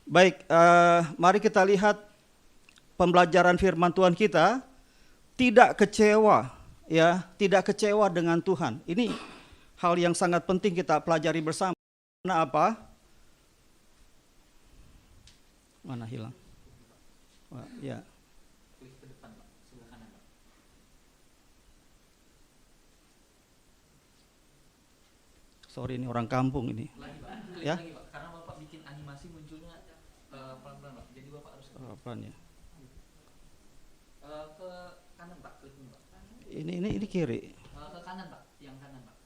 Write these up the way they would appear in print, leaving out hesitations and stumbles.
Baik, mari kita lihat pembelajaran firman Tuhan kita. Tidak kecewa, ya, tidak kecewa dengan Tuhan. Ini hal yang sangat penting kita pelajari bersama. Karena apa? Mana hilang? Wah, ya. Klik ke depan, Pak. Sebelah kanan, Pak. Sorry, ini orang kampung ini. Lagi, Pak. Klik Ya? lagi, Pak. Karena Bapak bikin animasi munculnya pelan-pelan, Pak. Jadi Bapak harus Pelan ya. ke kanan, Pak. Klik ini, Pak. Ini kiri. Ke kanan, Pak. Yang kanan, Pak.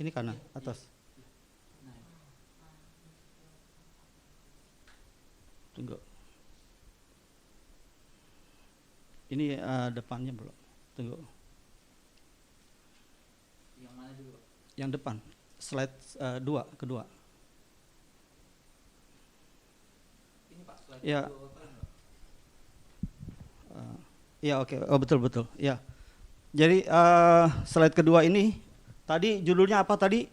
Ini kanan, atas. Nah, Tunggu. Ini depannya belum. Tunggu. yang mana dulu, Pak? Yang depan. Slide kedua. Ini, Pak. Slide Ya. kedua Bapak ini, Pak. Ya, oke. Oh, betul. Ya. Jadi slide kedua ini tadi judulnya apa tadi?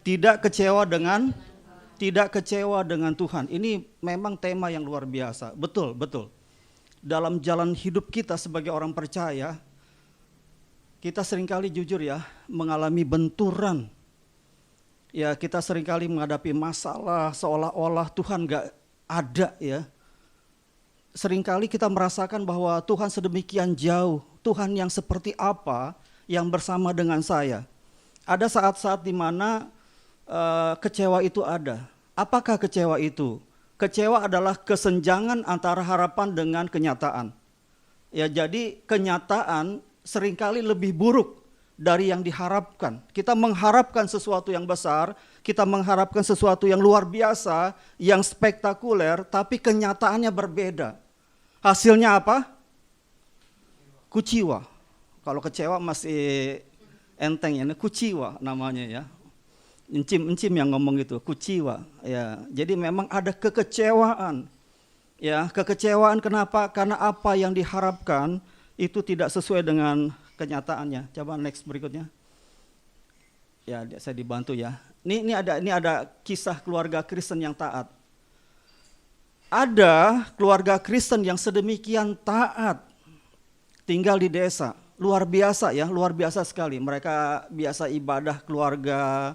Tidak kecewa dengan Tuhan. Ini memang tema yang luar biasa. Betul. Dalam jalan hidup kita sebagai orang percaya, kita seringkali jujur ya, mengalami benturan. Ya, kita seringkali menghadapi masalah seolah-olah Tuhan gak ada ya. Seringkali kita merasakan bahwa Tuhan sedemikian jauh. Tuhan yang seperti apa yang bersama dengan saya. Ada saat-saat di mana kecewa itu ada. Apakah kecewa itu? Kecewa adalah kesenjangan antara harapan dengan kenyataan. Ya, jadi kenyataan seringkali lebih buruk dari yang diharapkan. Kita mengharapkan sesuatu yang besar, kita mengharapkan sesuatu yang luar biasa, yang spektakuler, tapi kenyataannya berbeda. Hasilnya apa? Kuciwa. Kalau kecewa masih enteng ya, kuciwa namanya ya. Encim yang ngomong itu, kuciwa. Ya, jadi memang ada kekecewaan. Ya, kekecewaan kenapa? Karena apa yang diharapkan itu tidak sesuai dengan kenyataannya. Coba next berikutnya. Ya, saya dibantu ya. Ini ada kisah keluarga Kristen yang taat. Ada keluarga Kristen yang sedemikian taat tinggal di desa. Luar biasa ya, luar biasa sekali. Mereka biasa ibadah keluarga,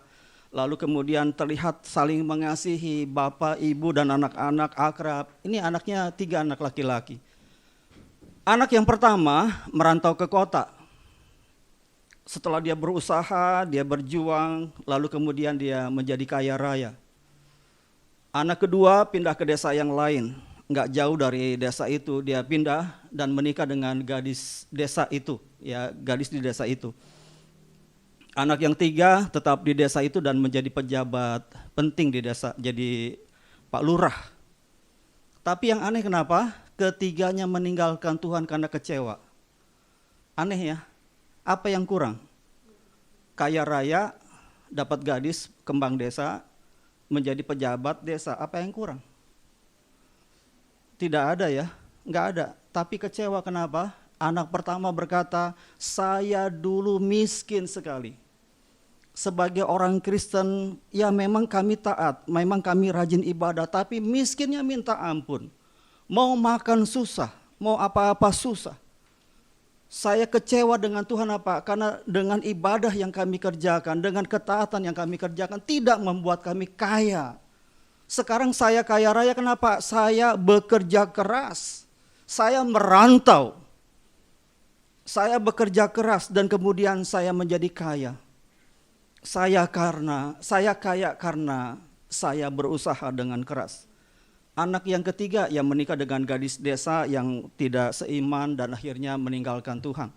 lalu kemudian terlihat saling mengasihi bapak, ibu, dan anak-anak akrab. Ini anaknya 3 anak laki-laki. Anak yang pertama merantau ke kota. Setelah dia berusaha, dia berjuang, lalu kemudian dia menjadi kaya raya. Anak kedua pindah ke desa yang lain. Nggak jauh dari desa itu, dia pindah dan menikah dengan gadis desa itu. Ya, gadis di desa itu. Anak yang 3 tetap di desa itu dan menjadi pejabat penting di desa, jadi Pak Lurah. Tapi yang aneh kenapa? Ketiganya meninggalkan Tuhan karena kecewa. Aneh ya, apa yang kurang? Kaya raya, dapat gadis, kembang desa, menjadi pejabat desa, apa yang kurang? Tidak ada ya, nggak ada. Tapi kecewa kenapa? Anak pertama berkata, saya dulu miskin sekali. Sebagai orang Kristen, ya memang kami taat, memang kami rajin ibadah, tapi miskinnya minta ampun. Mau makan susah, mau apa-apa susah. Saya kecewa dengan Tuhan apa? Karena dengan ibadah yang kami kerjakan, dengan ketaatan yang kami kerjakan, tidak membuat kami kaya. Sekarang saya kaya raya kenapa? Saya bekerja keras, saya merantau. Saya bekerja keras dan kemudian saya menjadi kaya. Saya kaya karena saya berusaha dengan keras. Anak yang ketiga yang menikah dengan gadis desa yang tidak seiman dan akhirnya meninggalkan Tuhan.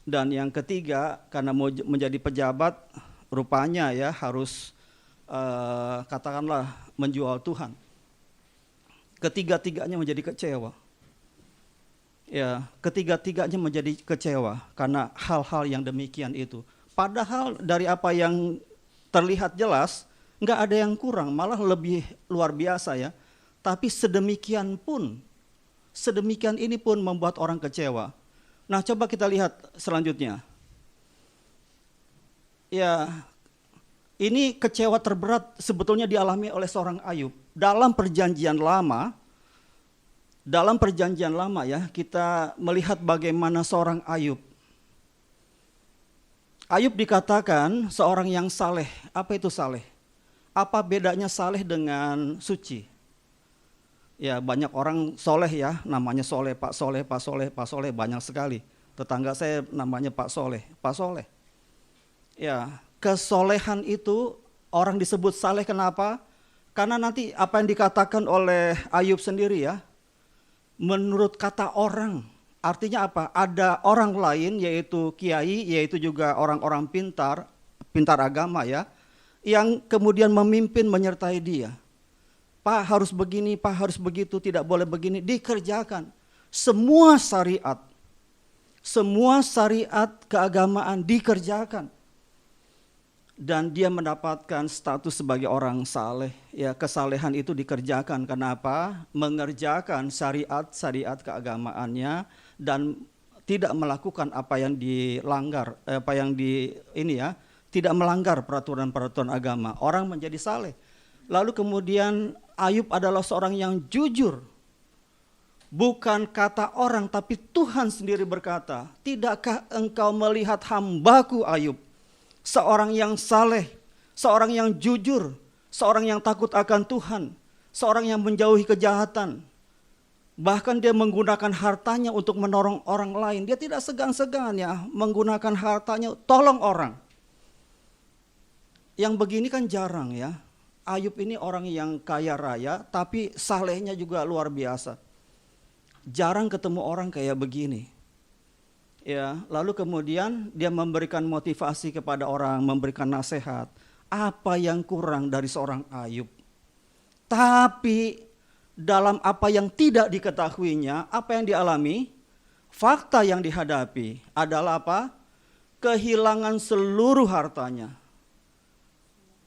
Dan yang ketiga karena mau menjadi pejabat rupanya ya harus katakanlah menjual Tuhan. Ketiga-tiganya menjadi kecewa. Ya, ketiga-tiganya menjadi kecewa karena hal-hal yang demikian itu. Padahal dari apa yang terlihat jelas, nggak ada yang kurang, malah lebih luar biasa ya. Tapi sedemikian ini pun membuat orang kecewa. Nah, coba kita lihat selanjutnya. Ya, Ini kecewa terberat sebetulnya dialami oleh seorang Ayub. Dalam perjanjian lama ya, kita melihat bagaimana seorang Ayub. Ayub dikatakan seorang yang saleh. Apa itu saleh? Apa bedanya saleh dengan suci? Ya, banyak orang soleh ya, namanya soleh, Pak Soleh, Pak Soleh, Pak Soleh, banyak sekali. Tetangga saya namanya Pak Soleh, Pak Soleh. Ya, kesolehan itu orang disebut saleh kenapa? Karena nanti apa yang dikatakan oleh Ayub sendiri ya, menurut kata orang, artinya apa? Ada orang lain yaitu kiai, yaitu juga orang-orang pintar agama ya, yang kemudian memimpin menyertai dia. Pak harus begini, Pak harus begitu, tidak boleh begini, dikerjakan. Semua syariat keagamaan dikerjakan. Dan dia mendapatkan status sebagai orang saleh. Ya, kesalehan itu dikerjakan. Kenapa? Mengerjakan syariat keagamaannya dan tidak melakukan apa yang dilanggar, tidak melanggar peraturan-peraturan agama. Orang menjadi saleh. Lalu kemudian Ayub adalah seorang yang jujur. Bukan kata orang, tapi Tuhan sendiri berkata, tidakkah engkau melihat hambaku Ayub? Seorang yang saleh, seorang yang jujur, seorang yang takut akan Tuhan, seorang yang menjauhi kejahatan. Bahkan dia menggunakan hartanya untuk menolong orang lain. Dia tidak segan-segan ya menggunakan hartanya tolong orang. Yang begini kan jarang ya. Ayub ini orang yang kaya raya, tapi salehnya juga luar biasa. Jarang ketemu orang kayak begini. Ya, lalu kemudian dia memberikan motivasi kepada orang, memberikan nasihat. Apa yang kurang dari seorang Ayub? Tapi dalam apa yang tidak diketahuinya, apa yang dialami, fakta yang dihadapi adalah apa? Kehilangan seluruh hartanya.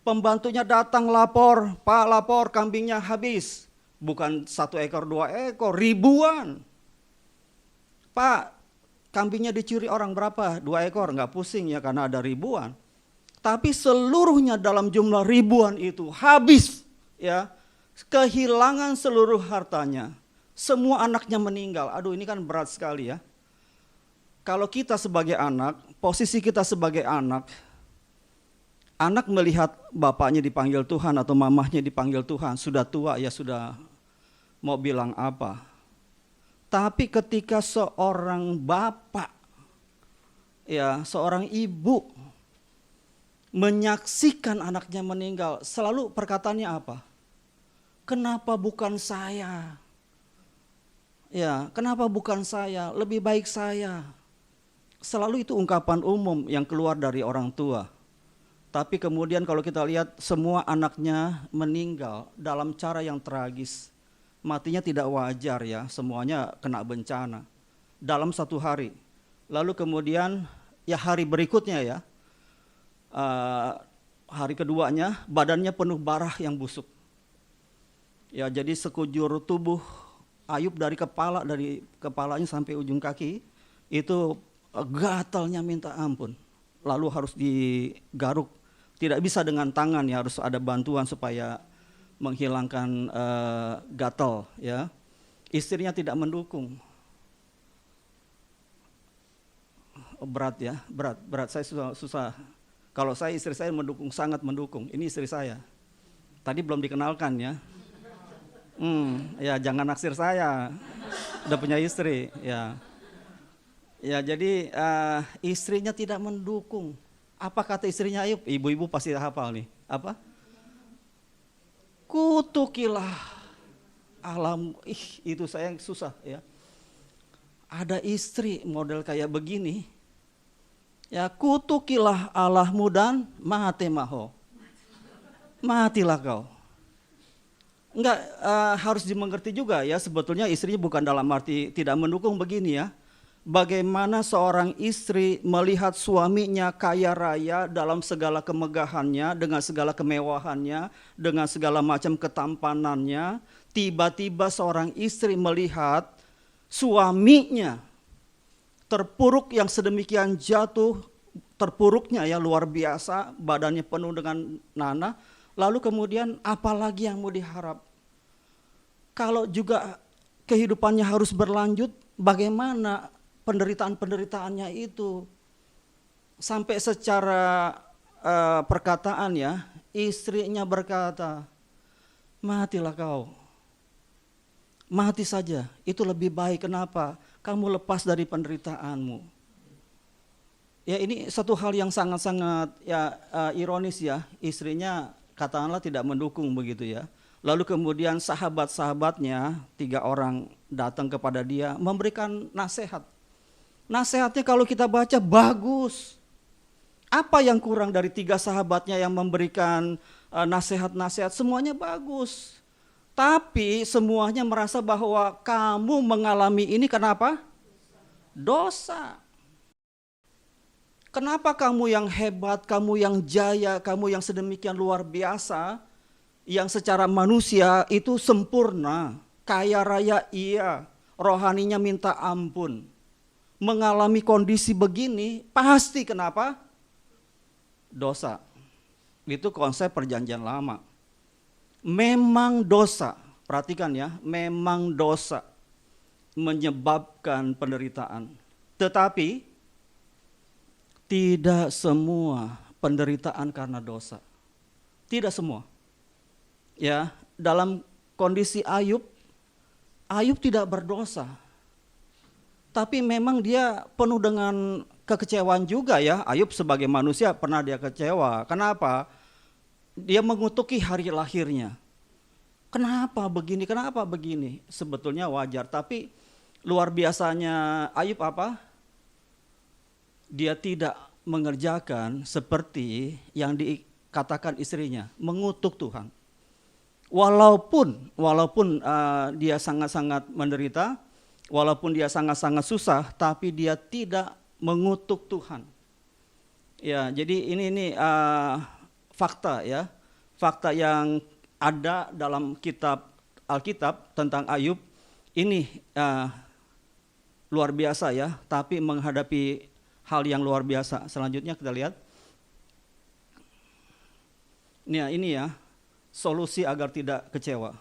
Pembantunya datang lapor, Pak lapor kambingnya habis. Bukan 1 ekor, 2 ekor, ribuan. Pak, kambingnya dicuri orang berapa? 2 ekor, nggak pusing ya karena ada ribuan. Tapi seluruhnya dalam jumlah ribuan itu habis ya. Kehilangan seluruh hartanya. Semua anaknya meninggal. Aduh, ini kan berat sekali ya. Kalau kita sebagai anak, posisi kita sebagai anak melihat bapaknya dipanggil Tuhan atau mamahnya dipanggil Tuhan, sudah tua ya sudah mau bilang apa. Tapi ketika seorang bapak, ya seorang ibu menyaksikan anaknya meninggal, selalu perkataannya apa? Kenapa bukan saya? Ya, kenapa bukan saya? Lebih baik saya. Selalu itu ungkapan umum yang keluar dari orang tua. Tapi kemudian kalau kita lihat semua anaknya meninggal dalam cara yang tragis. Matinya tidak wajar ya, semuanya kena bencana. Dalam 1 hari. Lalu kemudian ya hari berikutnya ya, hari keduanya badannya penuh barah yang busuk. Ya jadi sekujur tubuh Ayub dari kepalanya sampai ujung kaki itu gatalnya minta ampun. Lalu harus digaruk. Tidak bisa dengan tangan ya, harus ada bantuan supaya menghilangkan gatal ya. Istrinya tidak mendukung. Berat ya, berat. Saya susah. Kalau saya istri saya mendukung, sangat mendukung. Ini istri saya. Tadi belum dikenalkan ya. Ya jangan naksir saya. Udah punya istri ya. Ya jadi istrinya tidak mendukung. Apa kata istrinya Ayub? Ibu-ibu pasti hafal nih. Apa? Kutukilah alam. Itu saya yang susah ya. Ada istri model kayak begini. Ya kutukilah Allahmu dan matemaho. Matilah kau. Enggak, harus dimengerti juga ya. Sebetulnya istrinya bukan dalam arti tidak mendukung begini ya. Bagaimana seorang istri melihat suaminya kaya raya dalam segala kemegahannya, dengan segala kemewahannya, dengan segala macam ketampanannya. Tiba-tiba seorang istri melihat suaminya terpuruk yang sedemikian jatuh, terpuruknya ya luar biasa, badannya penuh dengan nanah. Lalu kemudian apalagi yang mau diharap? Kalau juga kehidupannya harus berlanjut, bagaimana penderitaan-penderitaannya itu? Sampai secara perkataan ya, istrinya berkata, matilah kau, mati saja, itu lebih baik. Kenapa? Kamu lepas dari penderitaanmu. Ya, ini satu hal yang sangat-sangat ya ironis ya, istrinya katakanlah tidak mendukung begitu ya. Lalu kemudian sahabat-sahabatnya 3 orang datang kepada dia memberikan nasihat. Nasihatnya kalau kita baca bagus. Apa yang kurang dari 3 sahabatnya yang memberikan nasihat-nasihat? Semuanya bagus. Tapi semuanya merasa bahwa kamu mengalami ini kenapa? Dosa. Kenapa kamu yang hebat, kamu yang jaya, kamu yang sedemikian luar biasa, yang secara manusia itu sempurna, kaya raya iya, rohaninya minta ampun. Mengalami kondisi begini, pasti kenapa? Dosa. Itu konsep perjanjian lama. Memang dosa, perhatikan ya, memang dosa menyebabkan penderitaan. Tetapi tidak semua penderitaan karena dosa. Tidak semua. Ya, dalam kondisi Ayub tidak berdosa. Tapi memang dia penuh dengan kekecewaan juga ya. Ayub sebagai manusia pernah dia kecewa. Kenapa? Dia mengutuki hari lahirnya. Kenapa begini? Kenapa begini? Sebetulnya wajar, tapi luar biasanya Ayub apa? Dia tidak mengerjakan seperti yang dikatakan istrinya, mengutuk Tuhan. Walaupun dia sangat-sangat menderita, walaupun dia sangat-sangat susah, tapi dia tidak mengutuk Tuhan. Ya, jadi ini fakta ya, fakta yang ada dalam kitab Alkitab tentang Ayub ini luar biasa ya, tapi menghadapi hal yang luar biasa. Selanjutnya kita lihat. Ini ya, solusi agar tidak kecewa.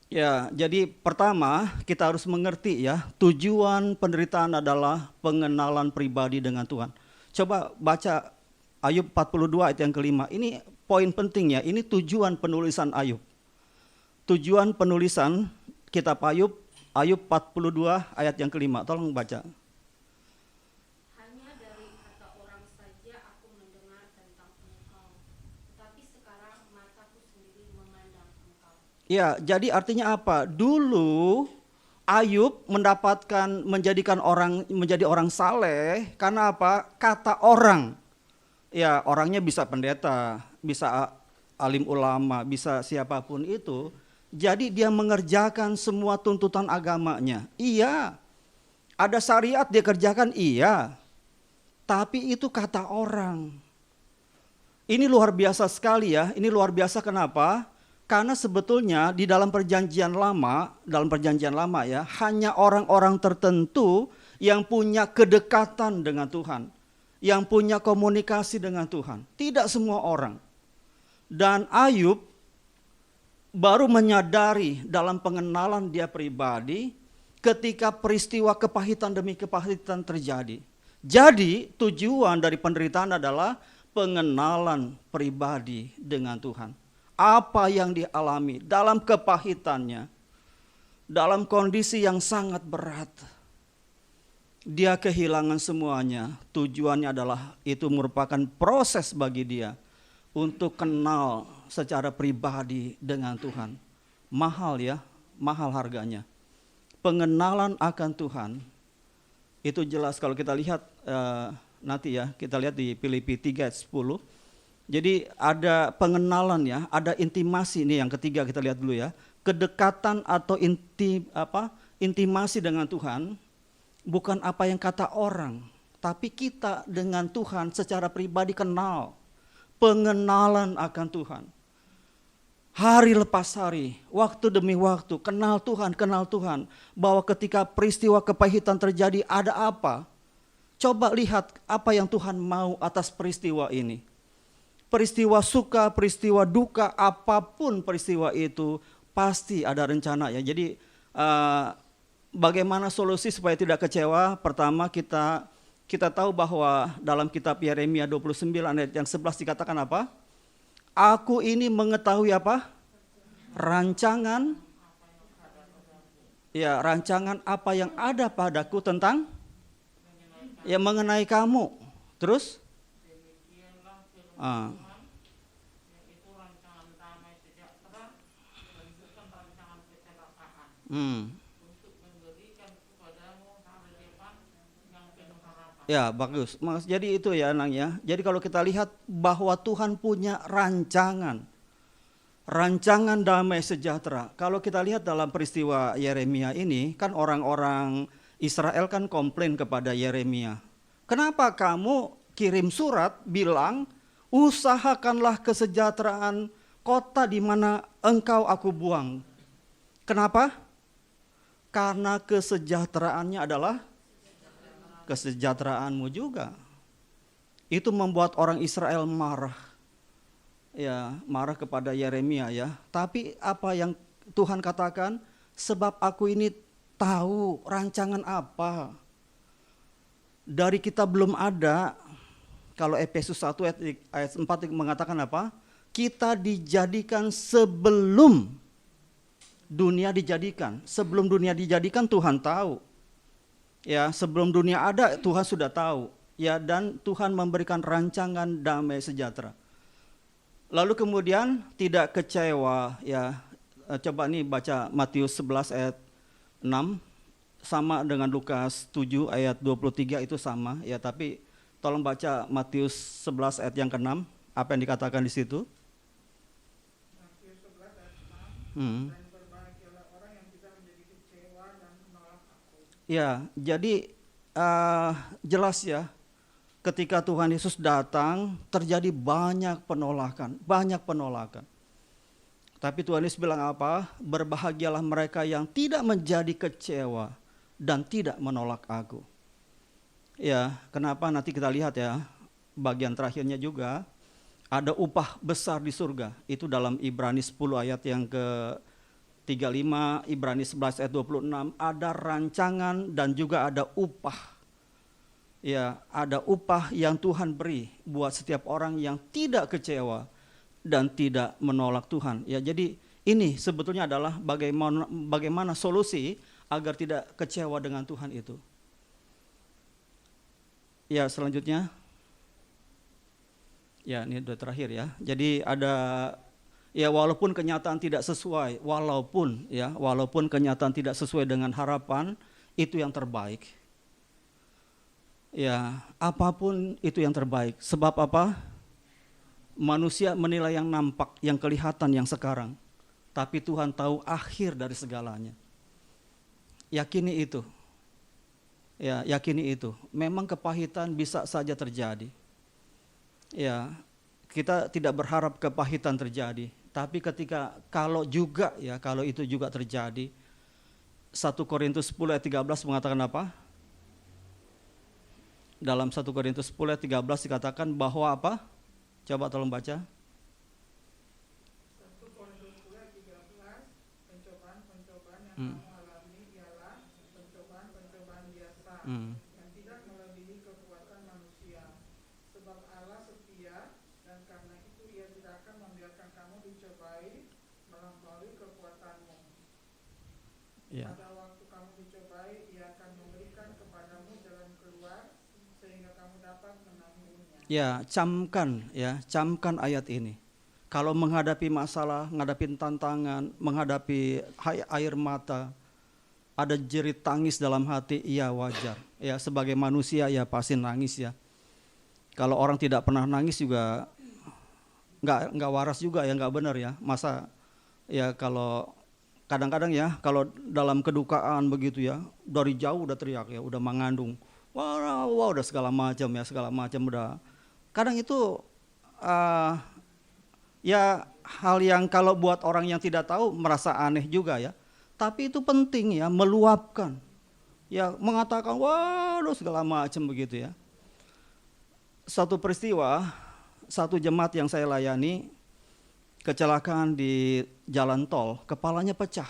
Ya, jadi pertama kita harus mengerti ya, tujuan penderitaan adalah pengenalan pribadi dengan Tuhan. Coba baca Ayub 42 ayat yang kelima. Ini poin penting ya, ini tujuan penulisan Ayub. Tujuan penulisan kitab Ayub 42 ayat yang kelima. Tolong baca. Hanya dari kata orang saja aku mendengar tentang Engkau, tetapi sekarang mataku sendiri memandang Engkau. Ya, jadi artinya apa? Dulu Ayub menjadi orang saleh karena apa? Kata orang. Ya, orangnya bisa pendeta, bisa alim ulama, bisa siapapun itu. Jadi dia mengerjakan semua tuntutan agamanya. Iya. Ada syariat dia kerjakan, iya. Tapi itu kata orang. Ini luar biasa sekali ya. Ini luar biasa kenapa? Karena sebetulnya di dalam perjanjian lama ya, hanya orang-orang tertentu yang punya kedekatan dengan Tuhan, yang punya komunikasi dengan Tuhan. Tidak semua orang. Dan Ayub baru menyadari dalam pengenalan dia pribadi ketika peristiwa kepahitan demi kepahitan terjadi. Jadi tujuan dari penderitaan adalah pengenalan pribadi dengan Tuhan. Apa yang dialami dalam kepahitannya, dalam kondisi yang sangat berat. Dia kehilangan semuanya. Tujuannya adalah itu merupakan proses bagi dia untuk kenal secara pribadi dengan Tuhan. Mahal ya, mahal harganya. Pengenalan akan Tuhan itu jelas kalau kita lihat nanti ya, kita lihat di Filipi 3 ayat 10. Jadi ada pengenalan ya, ada intimasi, ini yang ketiga kita lihat dulu ya. Kedekatan atau intimasi dengan Tuhan bukan apa yang kata orang, tapi kita dengan Tuhan secara pribadi kenal. Pengenalan akan Tuhan. Hari lepas hari, waktu demi waktu, kenal Tuhan. Bahwa ketika peristiwa kepahitan terjadi, ada apa? Coba lihat apa yang Tuhan mau atas peristiwa ini. Peristiwa suka, peristiwa duka, apapun peristiwa itu pasti ada rencana ya. Jadi bagaimana solusi supaya tidak kecewa? Pertama kita tahu bahwa dalam kitab Yeremia 29 ayat yang 11 dikatakan apa? Aku ini mengetahui apa? Rancangan apa yang ada padaku tentang ya mengenai kamu. Terus Ya bagus. Jadi itu ya Nang ya. Jadi kalau kita lihat bahwa Tuhan punya rancangan damai sejahtera. Kalau kita lihat dalam peristiwa Yeremia ini, kan orang-orang Israel kan komplain kepada Yeremia. Kenapa kamu kirim surat bilang, usahakanlah kesejahteraan kota di mana engkau aku buang. Kenapa? Karena kesejahteraannya adalah kesejahteraanmu juga. Itu membuat orang Israel marah. Ya, marah kepada Yeremia ya. Tapi apa yang Tuhan katakan? Sebab aku ini tahu rancangan apa. Dari kita belum ada. Kalau Efesus 1 ayat 4 mengatakan apa? Kita dijadikan sebelum dunia dijadikan. Sebelum dunia dijadikan Tuhan tahu. Ya, sebelum dunia ada Tuhan sudah tahu. Ya, dan Tuhan memberikan rancangan damai sejahtera. Lalu kemudian tidak kecewa ya. Coba nih baca Matius 11 ayat 6 sama dengan Lukas 7 ayat 23 itu sama ya, tapi tolong baca Matius 11 ayat yang ke-6, apa yang dikatakan di situ? Matius 11 ayat 6. Dan berbahagialah orang yang tidak menjadi kecewa dan menolak aku. Ya, jadi jelas ya. Ketika Tuhan Yesus datang, terjadi banyak penolakan. Tapi Tuhan Yesus bilang apa? Berbahagialah mereka yang tidak menjadi kecewa dan tidak menolak aku. Ya, kenapa nanti kita lihat ya, bagian terakhirnya juga, ada upah besar di surga. Itu dalam Ibrani 10 ayat yang ke-35, Ibrani 11 ayat 26, ada rancangan dan juga ada upah. Ya, ada upah yang Tuhan beri buat setiap orang yang tidak kecewa dan tidak menolak Tuhan. Ya, jadi ini sebetulnya adalah bagaimana solusi agar tidak kecewa dengan Tuhan itu. Ya, selanjutnya. Ya, ini udah terakhir ya. Jadi ada ya walaupun kenyataan tidak sesuai, walaupun kenyataan tidak sesuai dengan harapan, itu yang terbaik. Ya, apapun itu yang terbaik. Sebab apa? Manusia menilai yang nampak, yang kelihatan, yang sekarang. Tapi Tuhan tahu akhir dari segalanya. Yakini itu. Ya, yakini itu. Memang kepahitan bisa saja terjadi. Ya, kita tidak berharap kepahitan terjadi. Tapi kalau itu juga terjadi. 1 Korintus 10 ayat 13 mengatakan apa? Dalam 1 Korintus 10 ayat 13 dikatakan bahwa apa? Coba tolong baca. 1 Korintus 10 ayat 13, pencobaan-pencobaan yang kamu alami ialah pencobaan-pencobaan biasa yang tidak melebihi kekuatan manusia. Sebab Allah setia dan karena itu Ia tidak akan membiarkan kamu dicobai melampaui kekuatanmu. Ya. Pada waktu kamu dicobai, Ia akan memberikan kepadamu jalan keluar sehingga kamu dapat menanggungnya. Ya, camkan ayat ini. Kalau menghadapi masalah, menghadapi tantangan, menghadapi air mata, ada jerit tangis dalam hati, iya wajar. Ya, sebagai manusia ya pasti nangis ya. Kalau orang tidak pernah nangis juga nggak waras juga ya, nggak benar ya. Masa ya kalau kadang-kadang ya kalau dalam kedukaan begitu ya, dari jauh udah teriak ya, udah mengandung. Wah, udah segala macam udah. Kadang itu ya hal yang kalau buat orang yang tidak tahu merasa aneh juga ya. Tapi itu penting ya, meluapkan Ya mengatakan waduh segala macam begitu ya. Satu peristiwa, satu jemaat yang saya layani kecelakaan di jalan tol, kepalanya pecah.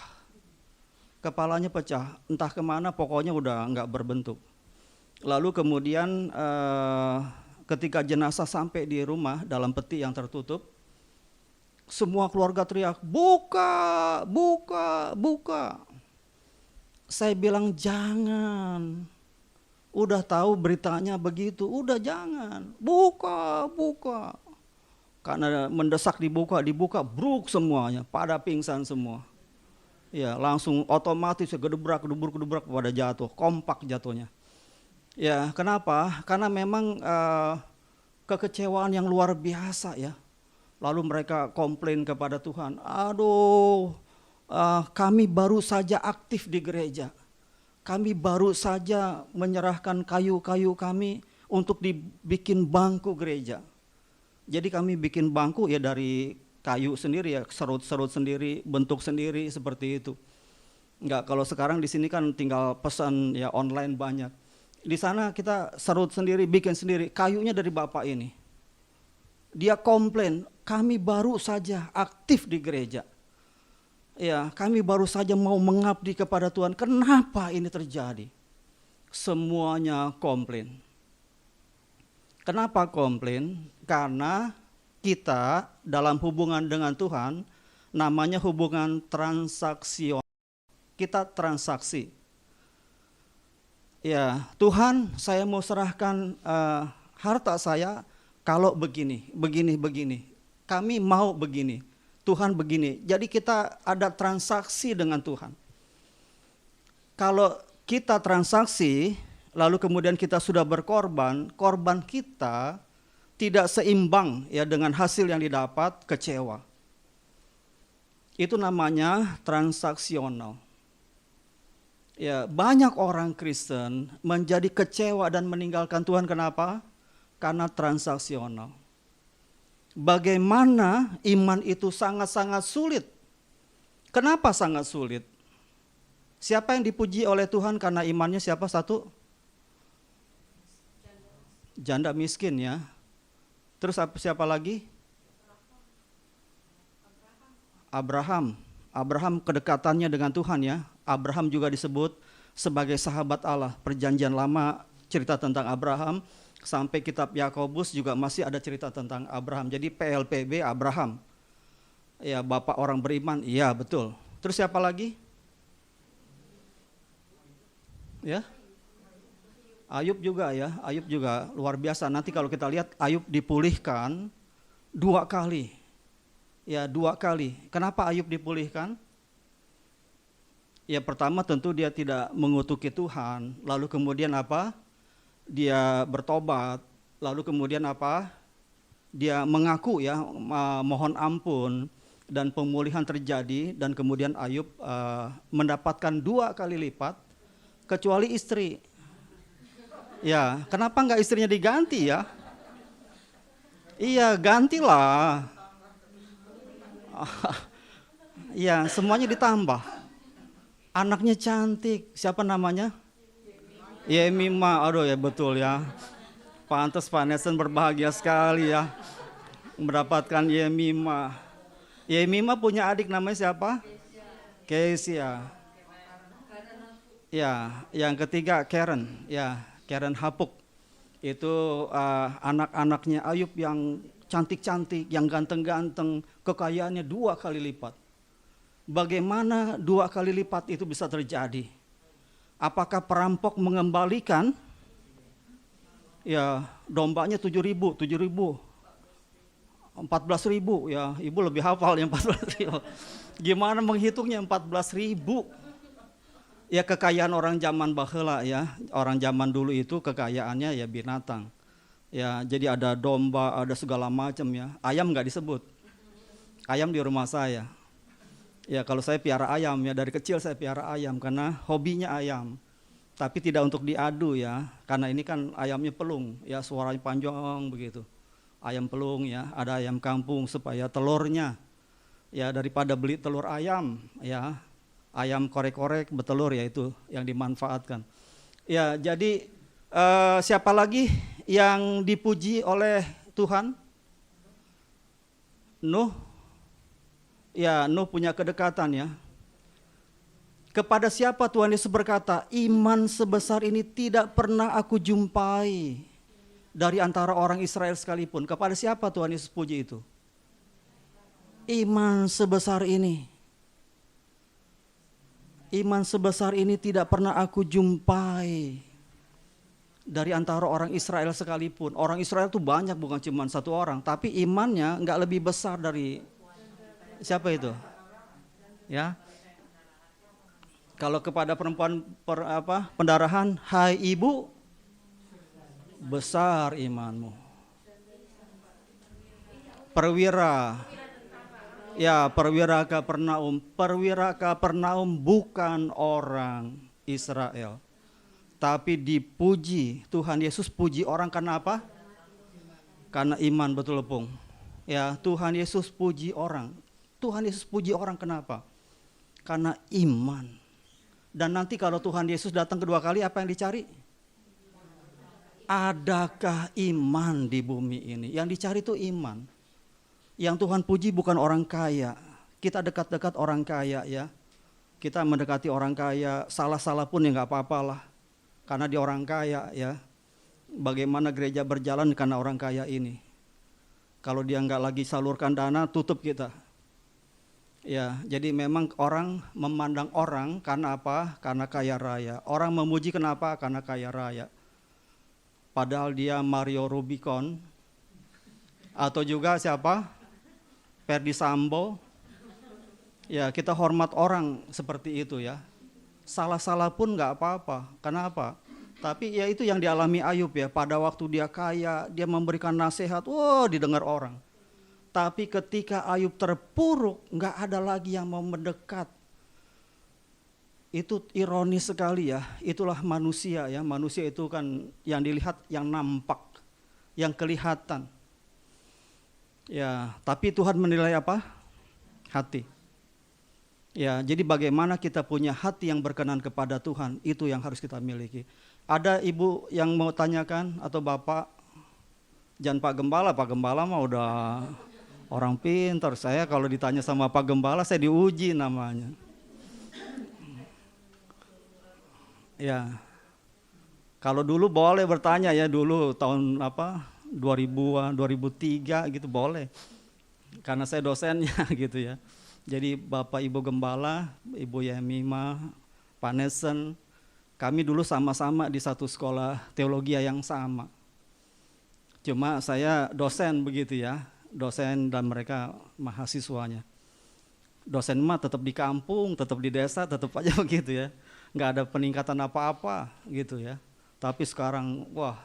Kepalanya pecah, entah kemana pokoknya udah nggak berbentuk. Lalu kemudian ketika jenazah sampai di rumah dalam peti yang tertutup, semua keluarga teriak, buka, buka, buka. Saya bilang jangan, udah tahu beritanya begitu, udah jangan, buka, buka. Karena mendesak dibuka, bruk semuanya, pada pingsan semua. Ya langsung otomatis gedebrak, gedebrak pada jatuh, kompak jatuhnya. Ya kenapa? Karena memang kekecewaan yang luar biasa ya. Lalu mereka komplain kepada Tuhan, aduh kami baru saja aktif di gereja. Kami baru saja menyerahkan kayu-kayu kami untuk dibikin bangku gereja. Jadi kami bikin bangku ya dari kayu sendiri ya, serut-serut sendiri, bentuk sendiri seperti itu. Enggak, kalau sekarang di sini kan tinggal pesan ya online banyak. Di sana kita serut sendiri, bikin sendiri, kayunya dari bapak ini. Dia komplain, kami baru saja aktif di gereja. Ya, kami baru saja mau mengabdi kepada Tuhan. Kenapa ini terjadi? Semuanya komplain. Kenapa komplain? Karena kita dalam hubungan dengan Tuhan namanya hubungan transaksional. Kita transaksi. Ya, Tuhan, saya mau serahkan harta saya kalau begini, begini, begini. Kami mau begini. Tuhan begini. Jadi kita ada transaksi dengan Tuhan. Kalau kita transaksi, lalu kemudian kita sudah berkorban, korban kita tidak seimbang ya dengan hasil yang didapat, kecewa. Itu namanya transaksional. Ya, banyak orang Kristen menjadi kecewa dan meninggalkan Tuhan. Kenapa? Karena transaksional. Bagaimana iman itu sangat-sangat sulit. Kenapa sangat sulit? Siapa yang dipuji oleh Tuhan karena imannya siapa? Satu? Janda miskin ya. Terus siapa lagi? Abraham. Abraham kedekatannya dengan Tuhan ya. Abraham juga disebut sebagai sahabat Allah. Perjanjian lama cerita tentang Abraham. Sampai kitab Yakobus juga masih ada cerita tentang Abraham. Jadi PLPB Abraham. Ya, bapak orang beriman. Iya, betul. Terus siapa lagi? Ya. Ayub juga ya. Ayub juga luar biasa. Nanti kalau kita lihat Ayub dipulihkan 2 kali. Ya, 2 kali. Kenapa Ayub dipulihkan? Ya, pertama tentu dia tidak mengutuki Tuhan. Lalu kemudian apa? Dia bertobat, lalu kemudian apa? Dia mengaku ya, mohon ampun, dan pemulihan terjadi, dan kemudian Ayub mendapatkan 2 kali lipat, kecuali istri. Ya, kenapa enggak istrinya diganti ya? Iya, gantilah. Iya, semuanya ditambah. Anaknya cantik, siapa namanya? Yemima, aduh ya betul ya. Pantes Pak Nelson berbahagia sekali ya mendapatkan Yemima. Yemima punya adik namanya siapa? Kesia. Ya, yang ketiga Karen, ya Karen Hapuk. Itu anak-anaknya Ayub yang cantik-cantik, yang ganteng-ganteng, kekayaannya 2 kali lipat. Bagaimana 2 kali lipat itu bisa terjadi? Apakah perampok mengembalikan? Ya, dombanya 7.000, 14.000 ya, ibu lebih hafal yang 14.000. Gimana menghitungnya 14.000? Ya kekayaan orang zaman baheula ya, orang zaman dulu itu kekayaannya ya binatang. Ya, jadi ada domba, ada segala macam ya. Ayam nggak disebut. Ayam di rumah saya. Ya kalau saya piara ayam ya, dari kecil saya piara ayam karena hobinya ayam. Tapi tidak untuk diadu ya, karena ini kan ayamnya pelung ya, suaranya panjang begitu. Ayam pelung ya, ada ayam kampung supaya telurnya ya daripada beli telur ayam ya, ayam korek-korek bertelur ya itu yang dimanfaatkan. Ya, jadi siapa lagi yang dipuji oleh Tuhan? Nuh. Ya, Nuh punya kedekatan ya. Kepada siapa Tuhan Yesus berkata, iman sebesar ini tidak pernah aku jumpai dari antara orang Israel sekalipun. Kepada siapa Tuhan Yesus puji itu? Iman sebesar ini. Iman sebesar ini tidak pernah aku jumpai dari antara orang Israel sekalipun. Orang Israel itu banyak, bukan cuma satu orang, tapi imannya nggak lebih besar dari siapa itu? Ya. Kalau kepada perempuan pendarahan, hai ibu, besar imanmu. Perwira, ya perwira Kapernaum. Perwira Kapernaum bukan orang Israel, tapi dipuji. Tuhan Yesus puji orang karena apa? Karena iman, betul Pung. Ya, Tuhan Yesus puji orang. Tuhan Yesus puji orang kenapa? Karena iman. Dan nanti kalau Tuhan Yesus datang kedua kali, apa yang dicari? Adakah iman di bumi ini? Yang dicari itu iman. Yang Tuhan puji bukan orang kaya. Kita dekat-dekat orang kaya ya. Kita mendekati orang kaya, salah-salah pun ya nggak apa-apalah. Karena dia orang kaya ya. Bagaimana gereja berjalan karena orang kaya ini. Kalau dia nggak lagi salurkan dana, tutup kita. Ya, jadi memang orang memandang orang karena apa? Karena kaya raya. Orang memuji kenapa? Karena kaya raya. Padahal dia Mario Rubicon. Atau juga siapa? Ferdi Sambo. Ya, kita hormat orang seperti itu ya. Salah-salah pun nggak apa-apa. Kenapa? Tapi ya itu yang dialami Ayub ya. Pada waktu dia kaya, dia memberikan nasihat, didengar orang. Tapi ketika Ayub terpuruk, nggak ada lagi yang mau mendekat. Itu ironis sekali ya. Itulah manusia ya. Manusia itu kan yang dilihat, yang nampak, yang kelihatan. Ya, tapi Tuhan menilai apa? Hati. Ya, jadi bagaimana kita punya hati yang berkenan kepada Tuhan, itu yang harus kita miliki. Ada ibu yang mau tanyakan atau bapak? Jangan Pak Gembala mah udah orang pintar. Saya kalau ditanya sama Pak Gembala, saya diuji namanya. Ya, kalau dulu boleh bertanya ya, dulu tahun 2000-an, 2003 gitu boleh. Karena saya dosennya gitu ya. Jadi Bapak Ibu Gembala, Ibu Yemima, Pak Nesen, kami dulu sama-sama di satu sekolah teologi yang sama. Cuma saya dosen begitu ya. Dosen dan mereka mahasiswanya. Dosen mah tetap di kampung, tetap di desa, tetap aja begitu ya. Nggak ada peningkatan apa-apa gitu ya. Tapi sekarang wah,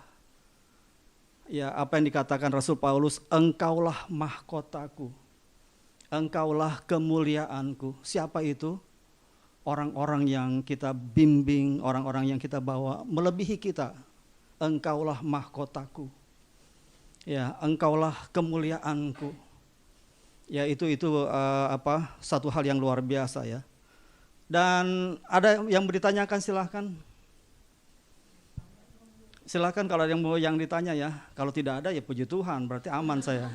ya apa yang dikatakan Rasul Paulus, engkaulah mahkotaku, engkaulah kemuliaanku. Siapa itu? Orang-orang yang kita bimbing, orang-orang yang kita bawa melebihi kita. Engkaulah mahkotaku. Ya, engkaulah kemuliaanku. Ya, itu satu hal yang luar biasa ya. Dan ada yang ditanyakan, silahkan. Silahkan kalau ada yang ditanya ya. Kalau tidak ada ya puji Tuhan, berarti aman saya.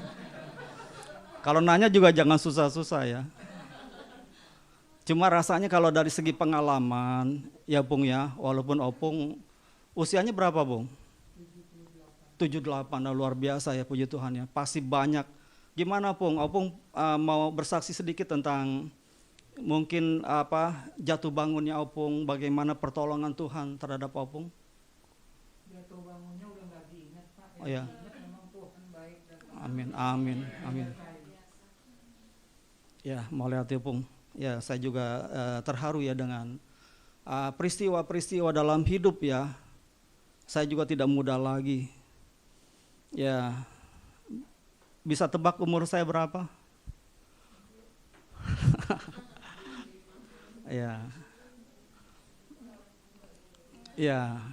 Kalau nanya juga jangan susah-susah ya. Cuma rasanya kalau dari segi pengalaman ya Bung ya, walaupun Opung usianya berapa Bung? 78, luar biasa ya, puji Tuhan ya. Pasti banyak. Gimana Opung? Opung mau bersaksi sedikit tentang mungkin jatuh bangunnya Opung, bagaimana pertolongan Tuhan terhadap Opung? Jatuh bangunnya udah nggak diingat Pak. Oh ya. Memang Tuhan baik dan Amin, amin, amin. Ya, mau lihat Opung. Ya, saya juga terharu ya dengan peristiwa-peristiwa dalam hidup ya. Saya juga tidak muda lagi. Ya, bisa tebak umur saya berapa? Ya, ya,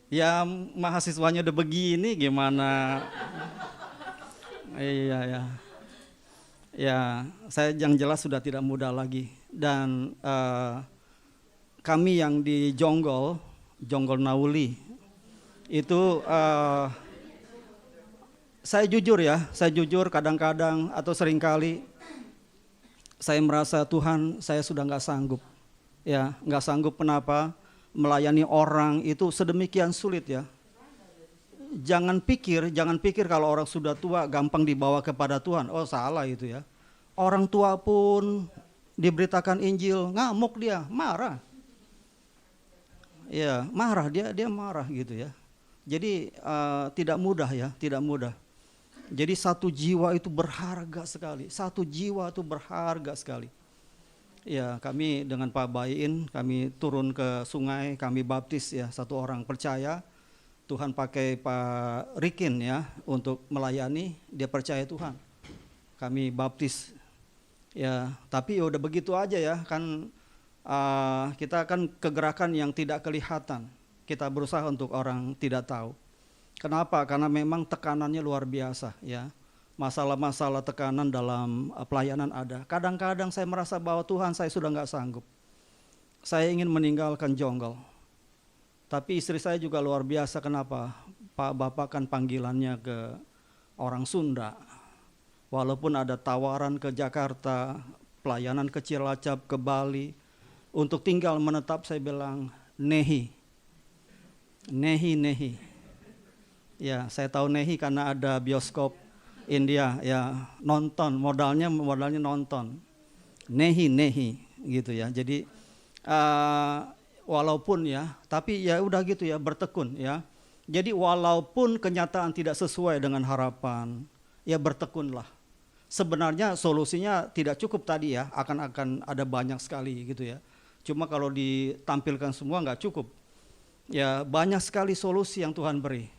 ya mahasiswanya udah begini gimana? Iya ya, ya saya yang jelas sudah tidak muda lagi dan kami yang di Jonggol Jonggol Nauli. Itu saya jujur kadang-kadang atau seringkali saya merasa Tuhan saya sudah nggak sanggup. Ya, nggak sanggup. Kenapa? Melayani orang itu sedemikian sulit ya. Jangan pikir kalau orang sudah tua gampang dibawa kepada Tuhan. Oh, salah itu ya. Orang tua pun diberitakan Injil, ngamuk dia, marah. Ya, marah dia marah gitu ya. Jadi tidak mudah ya, tidak mudah. Jadi satu jiwa itu berharga sekali. Satu jiwa itu berharga sekali. Ya, kami dengan Pak Bayin, kami turun ke sungai, kami baptis ya, satu orang percaya. Tuhan pakai Pak Rikin ya untuk melayani, dia percaya Tuhan. Kami baptis. Ya, tapi ya udah begitu aja ya, kan kita kan kegerakan yang tidak kelihatan. Kita berusaha untuk orang tidak tahu. Kenapa? Karena memang tekanannya luar biasa ya. Masalah-masalah tekanan dalam pelayanan ada. Kadang-kadang saya merasa bahwa Tuhan saya sudah nggak sanggup. Saya ingin meninggalkan Jonggol. Tapi istri saya juga luar biasa. Kenapa? Pak Bapak kan panggilannya ke orang Sunda. Walaupun ada tawaran ke Jakarta, pelayanan ke Cilacap, ke Bali. Untuk tinggal menetap saya bilang nehi. Ya, saya tahu nehi karena ada bioskop India ya, nonton, modalnya nonton. Nehi gitu ya. Jadi walaupun ya, tapi ya udah gitu ya, bertekun ya. Jadi walaupun kenyataan tidak sesuai dengan harapan, ya bertekunlah. Sebenarnya solusinya tidak cukup tadi ya, akan ada banyak sekali gitu ya. Cuma kalau ditampilkan semua nggak cukup. Ya banyak sekali solusi yang Tuhan beri.